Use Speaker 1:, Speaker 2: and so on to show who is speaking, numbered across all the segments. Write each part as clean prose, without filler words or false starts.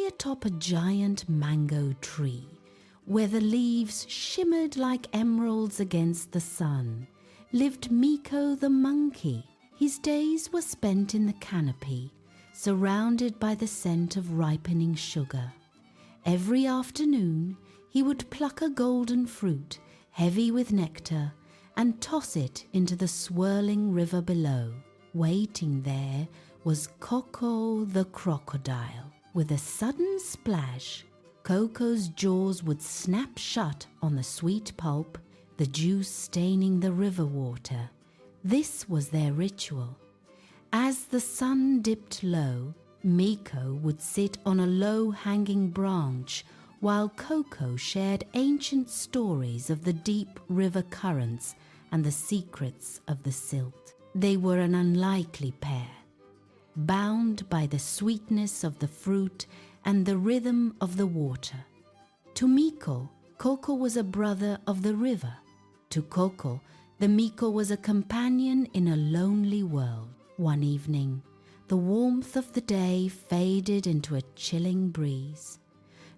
Speaker 1: atop a giant mango tree, where the leaves shimmered like emeralds against the sun, lived Miko the monkey. His days were spent in the canopy, surrounded by the scent of ripening sugar. Every afternoon, he would pluck a golden fruit, heavy with nectar, and toss it into the swirling river below. Waiting there was Coco the crocodile. With a sudden splash, Coco's jaws would snap shut on the sweet pulp, the juice staining the river water. This was their ritual. As the sun dipped low, Miko would sit on a low-hanging branch while Coco shared ancient stories of the deep river currents and the secrets of the silt. They were an unlikely pair, bound by the sweetness of the fruit and the rhythm of the water. To Miko, Coco was a brother of the river. To Coco, the Miko was a companion in a lonely world. One evening, the warmth of the day faded into a chilling breeze.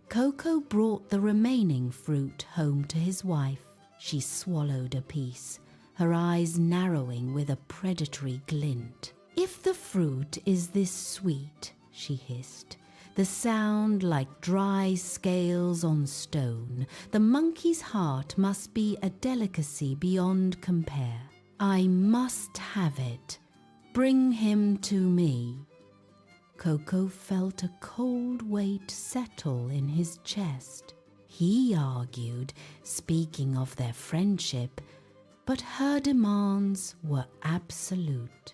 Speaker 1: Coco brought the remaining fruit home to his wife. She swallowed a piece, her eyes narrowing with a predatory glint. "If the fruit is this sweet," she hissed, the sound like dry scales on stone, "the monkey's heart must be a delicacy beyond compare. I must have it. Bring him to me." Coco felt a cold weight settle in his chest. He argued, speaking of their friendship, but her demands were absolute.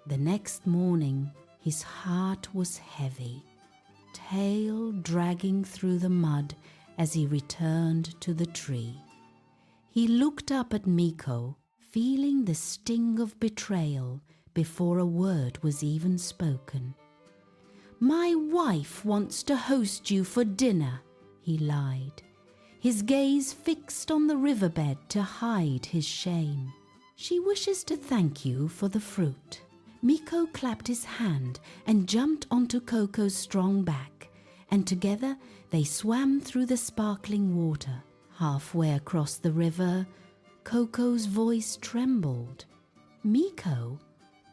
Speaker 1: The next morning, his heart was heavy, tail dragging through the mud as he returned to the tree. He looked up at Miko, feeling the sting of betrayal before a word was even spoken. "My wife wants to host you for dinner," he lied, his gaze fixed on the riverbed to hide his shame. "She wishes to thank you for the fruit." Miko clapped his hand and jumped onto Coco's strong back, and together they swam through the sparkling water. Halfway across the river, Coco's voice trembled. "Miko,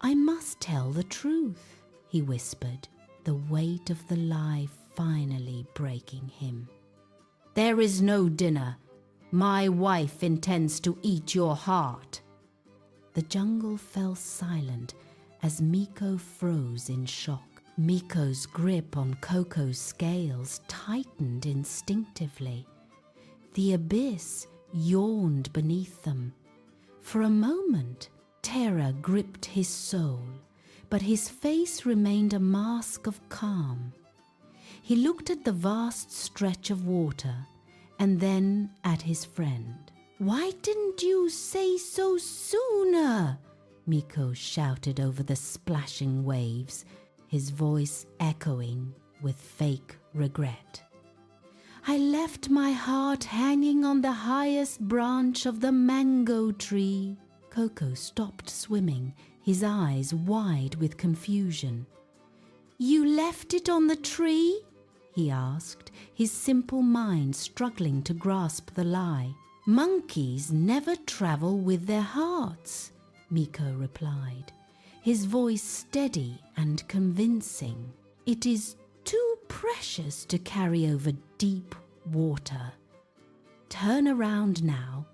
Speaker 1: I must tell the truth," he whispered, the weight of the lie finally breaking him. "There is no dinner. My wife intends to eat your heart." The jungle fell silent as Miko froze in shock. Miko's grip on Coco's scales tightened instinctively. The abyss yawned beneath them. For a moment, terror gripped his soul, but his face remained a mask of calm. He looked at the vast stretch of water and then at his friend. "Why didn't you say so sooner?" Miko shouted over the splashing waves, his voice echoing with fake regret. "I left my heart hanging on the highest branch of the mango tree." Coco stopped swimming, his eyes wide with confusion. "You left it on the tree?" he asked, his simple mind struggling to grasp the lie. "Monkeys never travel with their hearts," Miko replied, his voice steady and convincing. "It is too precious to carry over deep water. Turn around now,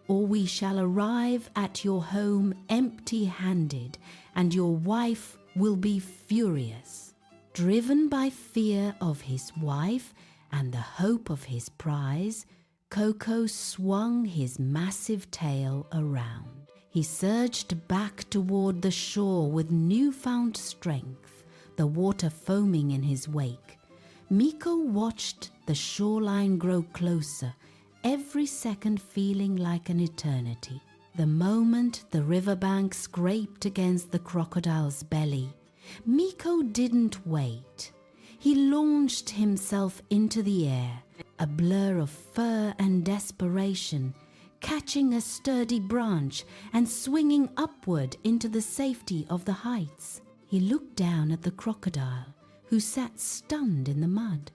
Speaker 1: or we shall arrive at your home empty-handed, and your wife will be furious." Driven by fear of his wife and the hope of his prize, Coco swung his massive tail around. He surged back toward the shore with newfound strength, the water foaming in his wake. Miko watched the shoreline grow closer, every second feeling like an eternity. The moment the riverbank scraped against the crocodile's belly, Miko didn't wait. He launched himself into the air, a blur of fur and desperation, catching a sturdy branch and swinging upward into the safety of the heights. He looked down at the crocodile, who sat stunned in the mud.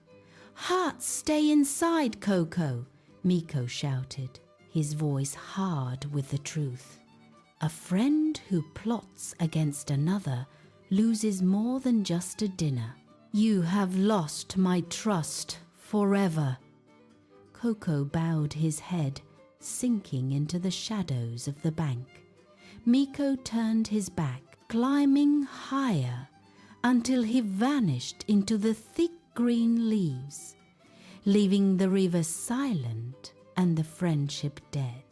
Speaker 1: "Hearts stay inside, Coco," Miko shouted, his voice hard with the truth. A friend who plots against another loses more than just a dinner. "You have lost my trust forever." Coco bowed his head, sinking into the shadows of the bank. Miko turned his back, climbing higher until he vanished into the thick green leaves, leaving the river silent and the friendship dead.